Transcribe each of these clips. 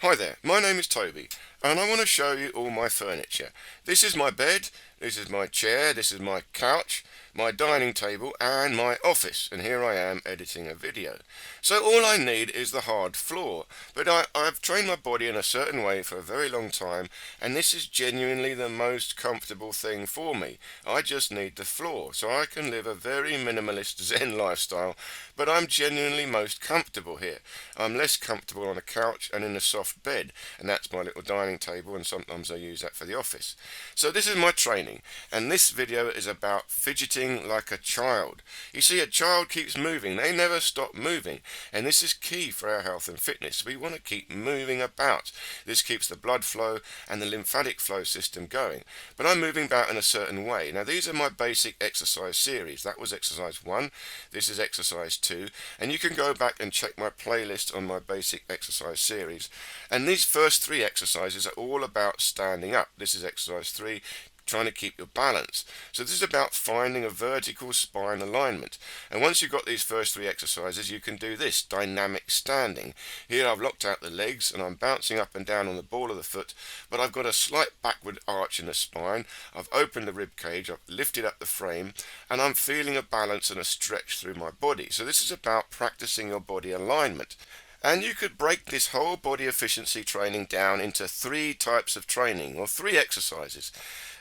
Hi there, my name is Toby and I want to show you all my furniture. This is my bed, this is my chair, this is my couch, my dining table and my office, and here I am editing a video. So all I need is the hard floor, but I've trained my body in a certain way for a very long time, and this is genuinely the most comfortable thing for me. I just need the floor, so I can live a very minimalist Zen lifestyle, but I'm genuinely most comfortable here. I'm less comfortable on a couch and in a soft bed, and that's my little dining table, and sometimes I use that for the office. So this is my training, and this video is about fidgeting like a child. You see, a child keeps moving, they never stop moving, and this is key for our health and fitness. We want to keep moving about. This keeps the blood flow and the lymphatic flow system going, but I'm moving about in a certain way. Now these are my basic exercise series. That was exercise 1, this is exercise 2, and you can go back and check my playlist on my basic exercise series. And these first 3 exercises are all about standing up. This is exercise 3, trying to keep your balance. So this is about finding a vertical spine alignment. And once you've got these first 3 exercises, you can do this, dynamic standing. Here I've locked out the legs and I'm bouncing up and down on the ball of the foot, but I've got a slight backward arch in the spine. I've opened the rib cage, I've lifted up the frame, and I'm feeling a balance and a stretch through my body. So this is about practicing your body alignment. And you could break this whole body efficiency training down into 3 types of training, or 3 exercises.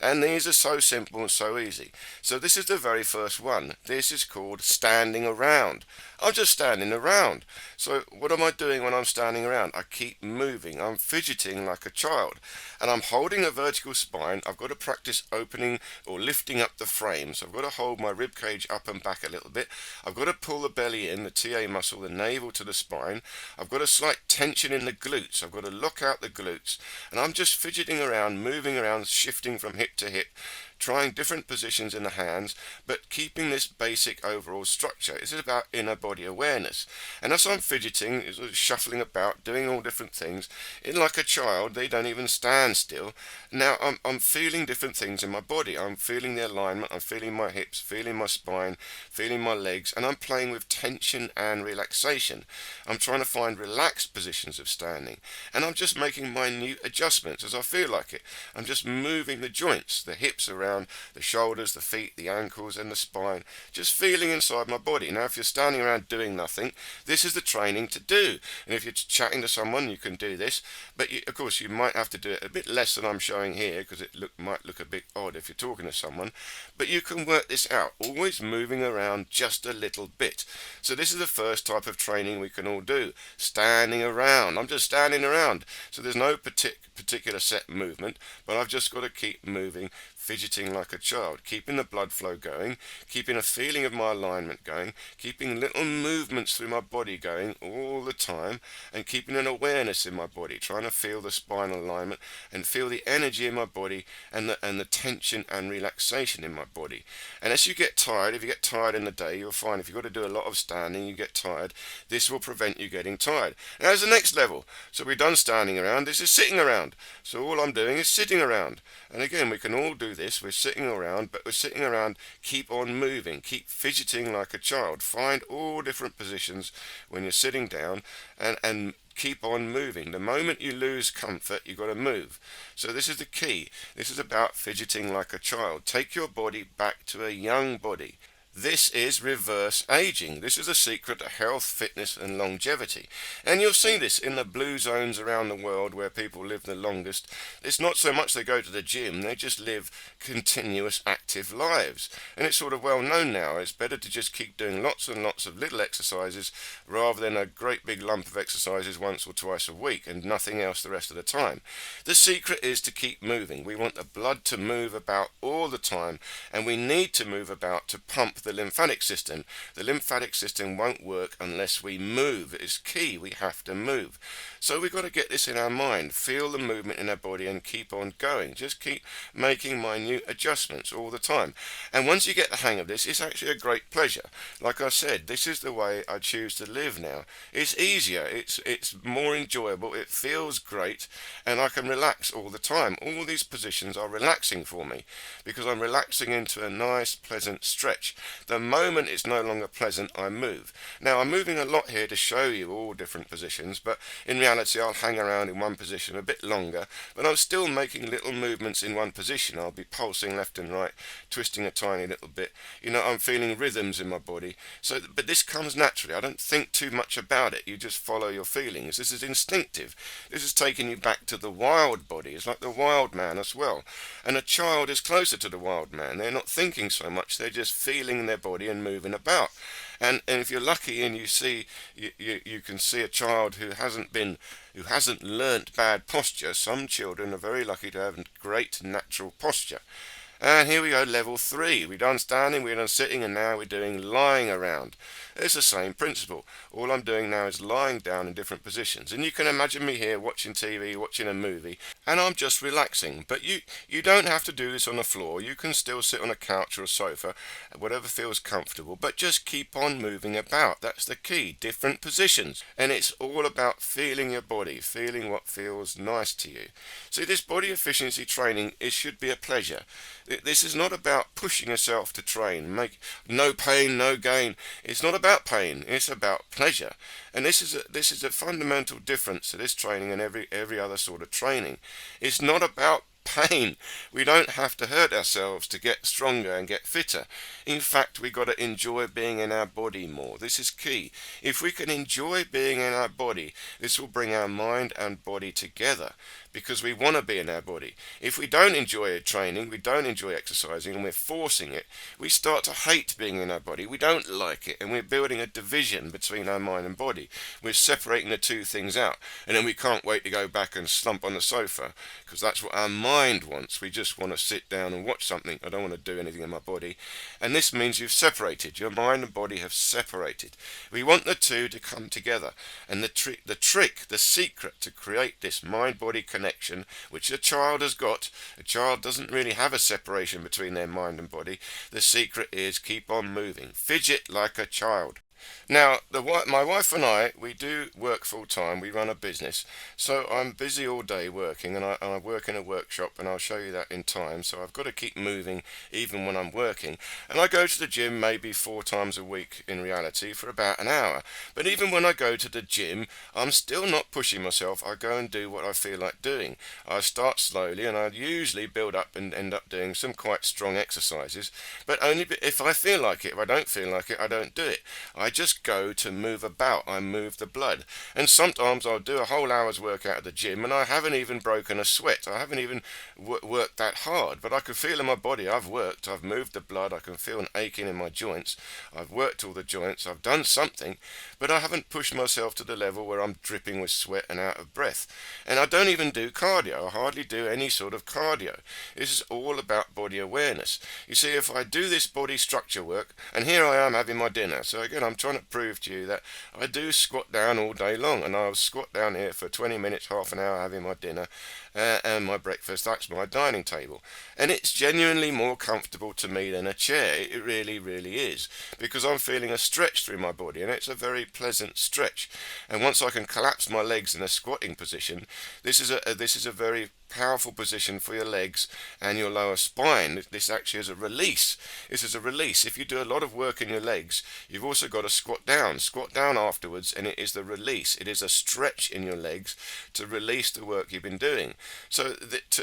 And these are so simple and so easy. So this is the very first one. This is called standing around. I'm just standing around. So what am I doing when I'm standing around? I keep moving. I'm fidgeting like a child. And I'm holding a vertical spine. I've got to practice opening or lifting up the frame. So I've got to hold my rib cage up and back a little bit. I've got to pull the belly in, the TA muscle, the navel to the spine. I've got a slight tension in the glutes. I've got to lock out the glutes. And I'm just fidgeting around, moving around, shifting from hip to hip, trying different positions in the hands, but keeping this basic overall structure. This is about inner body awareness. And as I'm fidgeting, shuffling about, doing all different things, like a child, they don't even stand still. Now I'm feeling different things in my body. I'm feeling the alignment, I'm feeling my hips, feeling my spine, feeling my legs, and I'm playing with tension and relaxation. I'm trying to find relaxed positions of standing, and I'm just making minute adjustments as I feel like it. I'm just moving the joints, the hips around the shoulders, the feet, the ankles and the spine, just feeling inside my body. Now if you're standing around doing nothing, this is the training to do. And if you're chatting to someone, you can do this, but of course you might have to do it a bit less than I'm showing here, because it might look a bit odd if you're talking to someone, but you can work this out, always moving around just a little bit. So this is the first type of training we can all do, standing around. I'm just standing around, so there's no particular set movement, but I've just got to keep moving, fidgeting like a child, keeping the blood flow going, keeping a feeling of my alignment going, keeping little movements through my body going all the time, and keeping an awareness in my body, trying to feel the spinal alignment and feel the energy in my body and the tension and relaxation in my body. And as you get tired, if you get tired in the day, you'll find if you've got to do a lot of standing, you get tired. This will prevent you getting tired. Now there's the next level. So we've done standing around, this is sitting around. So all I'm doing is sitting around. And again, we can all do this. We're sitting around, but we're sitting around, keep on moving, keep fidgeting like a child. Find all different positions when you're sitting down, and keep on moving. The moment you lose comfort, you've got to move. So this is the key. This is about fidgeting like a child. Take your body back to a young body. This is reverse aging. This is a secret to health, fitness and longevity. And you'll see this in the blue zones around the world where people live the longest. It's not so much they go to the gym, they just live continuous active lives. And it's sort of well known now. It's better to just keep doing lots and lots of little exercises rather than a great big lump of exercises once or twice a week and nothing else the rest of the time. The secret is to keep moving. We want the blood to move about all the time, and we need to move about to pump the lymphatic system. The lymphatic system won't work unless we move. It's key, we have to move. So we've got to get this in our mind, feel the movement in our body and keep on going. Just keep making minute adjustments all the time. And once you get the hang of this, it's actually a great pleasure. Like I said, this is the way I choose to live now. It's easier, it's more enjoyable, it feels great, and I can relax all the time. All these positions are relaxing for me because I'm relaxing into a nice pleasant stretch. The moment it's no longer pleasant, I move. Now, I'm moving a lot here to show you all different positions, but in reality, I'll hang around in one position a bit longer, but I'm still making little movements in one position. I'll be pulsing left and right, twisting a tiny little bit. I'm feeling rhythms in my body. So, but this comes naturally. I don't think too much about it. You just follow your feelings. This is instinctive. This is taking you back to the wild body. It's like the wild man as well. And a child is closer to the wild man. They're not thinking so much. They're just feeling their body and moving about. And if you're lucky and you can see a child who hasn't learnt bad posture. Some children are very lucky to have great natural posture. And here we go, level 3. We've done standing, we've done sitting, and now we're doing lying around. It's the same principle. All I'm doing now is lying down in different positions. And you can imagine me here watching TV, watching a movie, and I'm just relaxing. But you don't have to do this on the floor. You can still sit on a couch or a sofa, whatever feels comfortable, but just keep on moving about. That's the key, different positions. And it's all about feeling your body, feeling what feels nice to you. See, this body efficiency training, it should be a pleasure. This is not about pushing yourself to train, make no pain, no gain. It's not about pain, it's about pleasure. And this is a fundamental difference to this training and every other sort of training. It's not about pain. We don't have to hurt ourselves to get stronger and get fitter. In fact, we got to enjoy being in our body more. This is key. If we can enjoy being in our body, this will bring our mind and body together, because we want to be in our body. If we don't enjoy training, we don't enjoy exercising, and we're forcing it, we start to hate being in our body. We don't like it, and we're building a division between our mind and body. We're separating the two things out, and then we can't wait to go back and slump on the sofa, because that's what our mind wants. We just want to sit down and watch something. I don't want to do anything in my body. And this means you've separated. Your mind and body have separated. We want the two to come together. And the secret to create this mind-body connection, which a child has got, a child doesn't really have a separation between their mind and body. The secret is keep on moving. Fidget like a child. Now, my wife and I, we do work full time. We run a business, so I'm busy all day working, and I work in a workshop, and I'll show you that in time. So I've got to keep moving even when I'm working, and I go to the gym maybe 4 times a week in reality for about an hour. But even when I go to the gym, I'm still not pushing myself. I go and do what I feel like doing. I start slowly, and I usually build up and end up doing some quite strong exercises, but only if I feel like it. If I don't feel like it, I don't do it. I just go to move about. I move the blood. And sometimes I'll do a whole hour's work out at the gym and I haven't even broken a sweat. I haven't even worked that hard, but I can feel in my body I've worked. I've moved the blood. I can feel an aching in my joints. I've worked all the joints. I've done something, but I haven't pushed myself to the level where I'm dripping with sweat and out of breath. And I don't even do cardio. I hardly do any sort of cardio. This is all about body awareness. You see, if I do this body structure work, and here I am having my dinner, so again I'm trying to prove to you that I do squat down all day long, and I'll squat down here for 20 minutes, half an hour having my dinner and my breakfast. That's my dining table, and it's genuinely more comfortable to me than a chair. It really, really is, because I'm feeling a stretch through my body, and it's a very pleasant stretch. And once I can collapse my legs in a squatting position, this is a very powerful position for your legs and your lower spine. This actually is a release. This is a release. If you do a lot of work in your legs, you've also got to squat down afterwards, and it is the release. It is a stretch in your legs to release the work you've been doing. So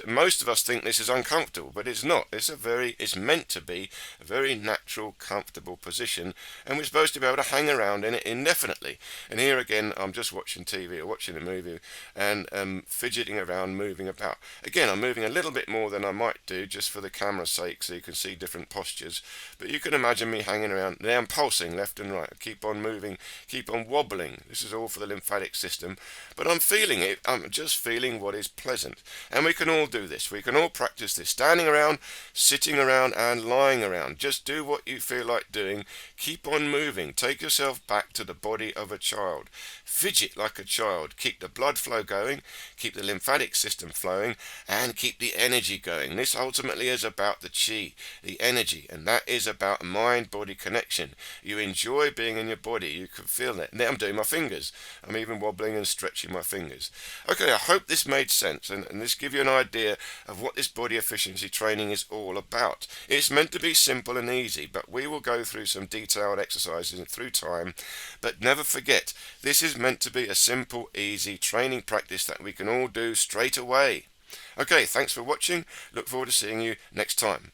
most of us think this is uncomfortable, but it's not. It's meant to be a very natural, comfortable position, and we're supposed to be able to hang around in it indefinitely. And here again, I'm just watching TV or watching a movie and fidgeting around, moving about. Again, I'm moving a little bit more than I might do just for the camera's sake, so you can see different postures. But you can imagine me hanging around. Now I'm pulsing left and right. I keep on moving, keep on wobbling. This is all for the lymphatic system. But I'm feeling it. I'm just feeling what is pleasant. And we can all do this. We can all practice this. Standing around, sitting around, and lying around. Just do what you feel like doing. Keep on moving. Take yourself back to the body of a child. Fidget like a child. Keep the blood flow going. Keep the lymphatic system flowing. And keep the energy going. This ultimately is about the chi, the energy, and that is about mind-body connection. You enjoy being in your body. You can feel it. Now I'm doing my fingers. I'm even wobbling and stretching my fingers. Okay, I hope this made sense and this give you an idea of what this body efficiency training is all about. It's meant to be simple and easy, but we will go through some detailed exercises through time. But never forget, this is meant to be a simple, easy training practice that we can all do straight away. Okay, thanks for watching. Look forward to seeing you next time.